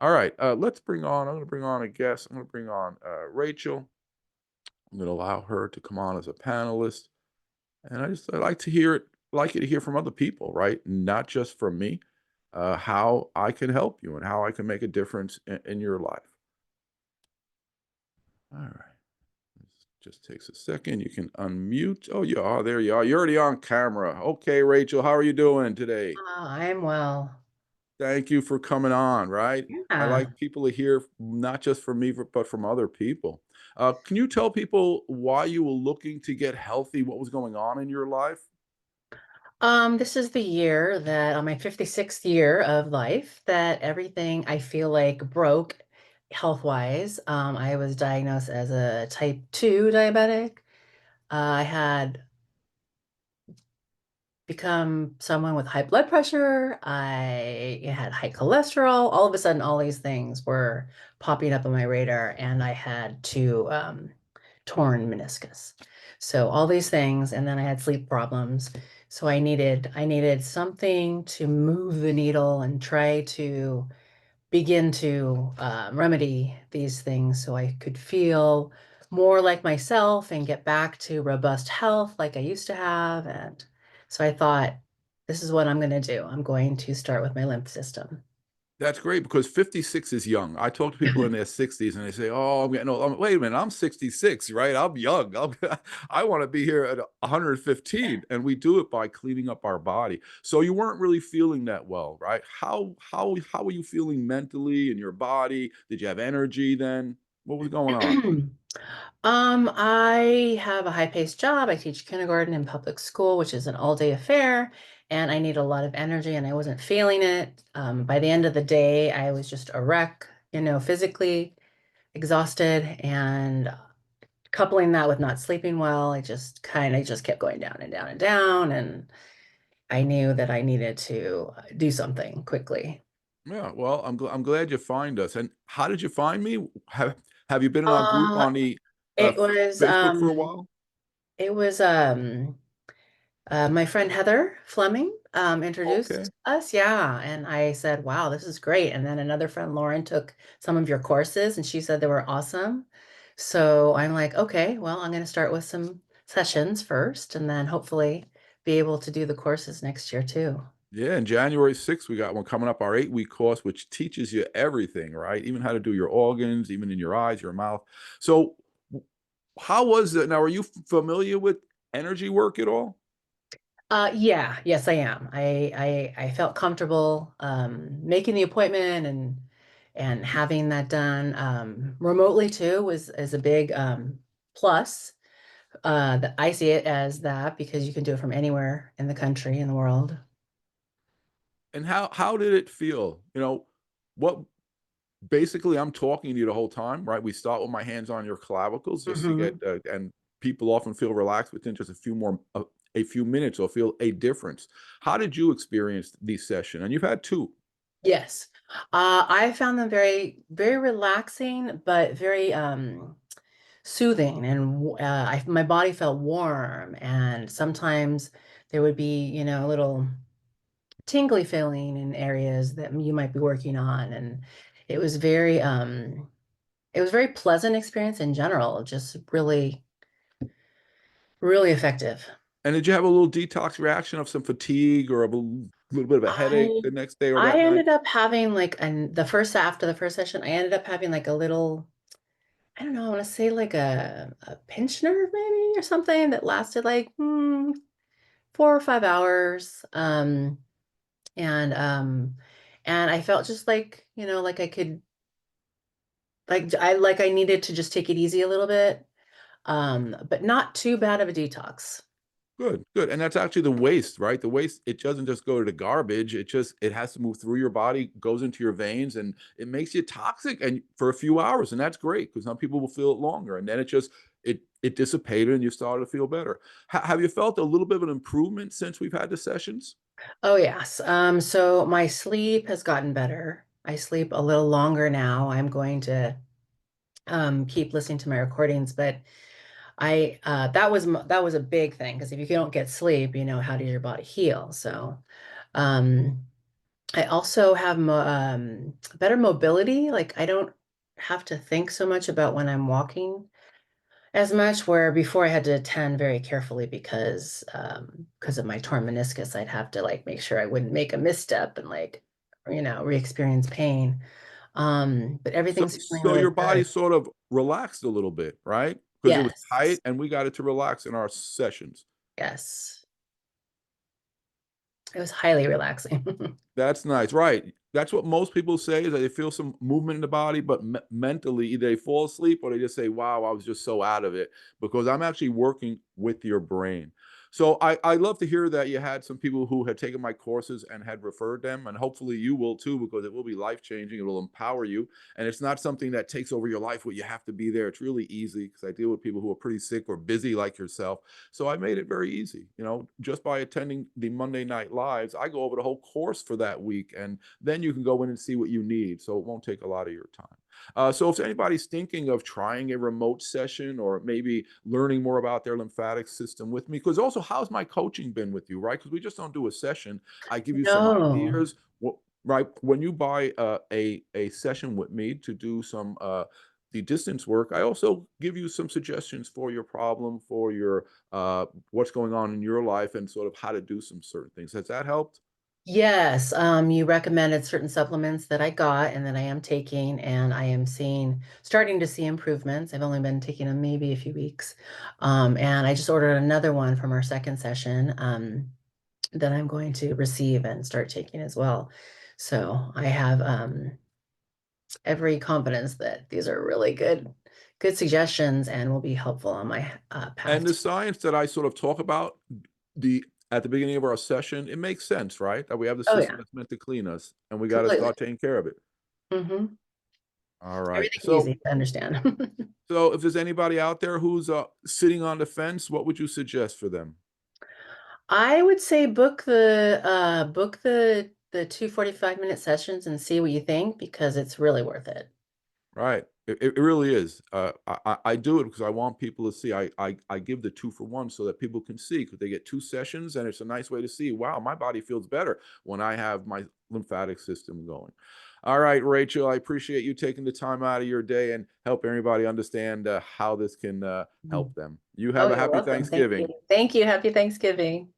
All right, let's bring on. I'm going to bring on a guest. I'm going to bring on Rachel. I'm going to allow her to come on as a panelist, and I like to hear it. Like you to hear from other people, right? Not just from me. How I can help you and how I can make a difference in your life. All right. This just takes a second. You can unmute. Oh, you are. There you are. You're already on camera. Okay, Rachel, how are you doing today? I'm well. Thank you for coming on, right? I Yeah. like people to hear not just from me, but from other people. Can you tell people why you were looking to get healthy? What was going on in your life? This is the year that on my 56th year of life that everything I feel like broke health-wise. I was diagnosed as a type 2 diabetic. I had become someone with high blood pressure. I had high cholesterol. All of a sudden, all these things were popping up on my radar, and I had torn meniscus. So all these things, and then I had sleep problems. So I needed something to move the needle and try to begin to remedy these things so I could feel more like myself and get back to robust health like I used to have. And so I thought, this is what I'm going to do. I'm going to start with my lymph system. That's great because 56 is young. I talk to people in their 60s and they say, "Oh, I'm getting old." Wait a minute, I'm 66, right? I'm young. I want to be here at 115, and we do it by cleaning up our body. So you weren't really feeling that well, right? How were you feeling mentally in your body? Did you have energy then? What was going on? I have a high-paced job. I teach kindergarten in public school, which is an all-day affair, and I need a lot of energy, and I wasn't feeling it. By the end of the day, I was just a wreck, physically exhausted, and coupling that with not sleeping well, I just kind of just kept going down and down and down, and I knew that I needed to do something quickly. Yeah, well, I'm glad you find us. And how did you find me? Have you been in our group Uh, on the it was Facebook for a while? it was my friend Heather Fleming Okay. introduced us. Yeah. And I said, wow, this is great. And then another friend, Lauren, took some of your courses and she said they were awesome. So I'm like, okay, well, I'm going to start with some sessions first and then hopefully be able to do the courses next year too. Yeah, and January 6th, we got one coming up, our 8-week course, which teaches you everything, right? Even how to do your organs, even in your eyes, your mouth. So, how was it? Now, are you familiar with energy work at all? Yeah, yes, I am. I felt comfortable making the appointment and having that done remotely too was is a big plus. I see it as that because you can do it from anywhere in the country, in the world. And how did it feel? What basically I'm talking to you the whole time, right? We start with my hands on your clavicles just to get Hmm. and people often feel relaxed within just a few minutes or feel a difference. How did you experience these session? And you've had two. Yes. I found them very, very relaxing, but very soothing. And my body felt warm. And sometimes there would be, a little tingly feeling in areas that you might be working on. And it was it was very pleasant experience in general, just really, really effective. And did you have a little detox reaction of some fatigue or of a little bit of a headache I the next day or I that night? ended up having like and the first after the first session, I ended up having like a little, I don't know, I want to say like a pinched nerve maybe or something that lasted like 4 or 5 hours. And and I felt just like, like I could like I needed to just take it easy a little bit. But not too bad of a detox. Good, good. And that's actually the waste, right? The waste, it doesn't just go to the garbage. It has to move through your body, goes into your veins, and it makes you toxic and for a few hours. And that's great because some people will feel it longer. And then it dissipated and you started to feel better. Have you felt a little bit of an improvement since we've had the sessions? Oh yes. So my sleep has gotten better. I sleep a little longer now. I'm going to keep listening to my recordings, but I that was a big thing because if you don't get sleep, how does your body heal? So um I also have better mobility. Like I don't have to think so much about when I'm walking as much, where before I had to attend very carefully because of my torn meniscus, I'd have to like make sure I wouldn't make a misstep and like, re-experience pain. But So, everything's feeling so really your body good. sort of relaxed a little bit, right? Because it was Yes. tight and we got it to relax in our sessions. Yes. It was highly relaxing. That's nice, right. That's what most people say is that they feel some movement in the body, but mentally, either they fall asleep or they just say, "Wow, I was just so out of it," because I'm actually working with your brain. So I love to hear that you had some people who had taken my courses and had referred them, and hopefully you will too, because it will be life-changing, it will empower you, and it's not something that takes over your life where you have to be there. It's really easy because I deal with people who are pretty sick or busy like yourself. So I made it very easy, just by attending the Monday night lives. I go over the whole course for that week, and then you can go in and see what you need. So it won't take a lot of your time. So if anybody's thinking of trying a remote session or maybe learning more about their lymphatic system with me, because also how's my coaching been with you, right? Because we just don't do a session. I give you some No. ideas. Right when you buy a session with me to do some the distance work, I also give you some suggestions for your problem, for your what's going on in your life, and sort of how to do some certain things. Has that helped? Yes, you recommended certain supplements that I got and that I am taking, and I am starting to see improvements. I've only been taking them maybe a few weeks. And I just ordered another one from our second session, that I'm going to receive and start taking as well. So I have every confidence that these are really good suggestions and will be helpful on my And path. the science that I sort of talk about the at the beginning of our session, it makes sense, right? That we have the Oh system yeah, that's meant to clean us, and we got to completely. start taking care of it. Hmm. All right. Everything's So, easy to understand. so if there's anybody out there who's sitting on the fence, what would you suggest for them? I would say book the 2 45-minute sessions and see what you think because it's really worth it. Right. It really is. I do it because I want people to see. I give the 2 for 1 so that people can see because they get two sessions and it's a nice way to see. Wow, my body feels better when I have my lymphatic system going. All right, Rachel. I appreciate you taking the time out of your day and help everybody understand how this can Mhm. help them. You Oh, have a you're happy welcome. Thank you. Thanksgiving. Thank you. Happy Thanksgiving.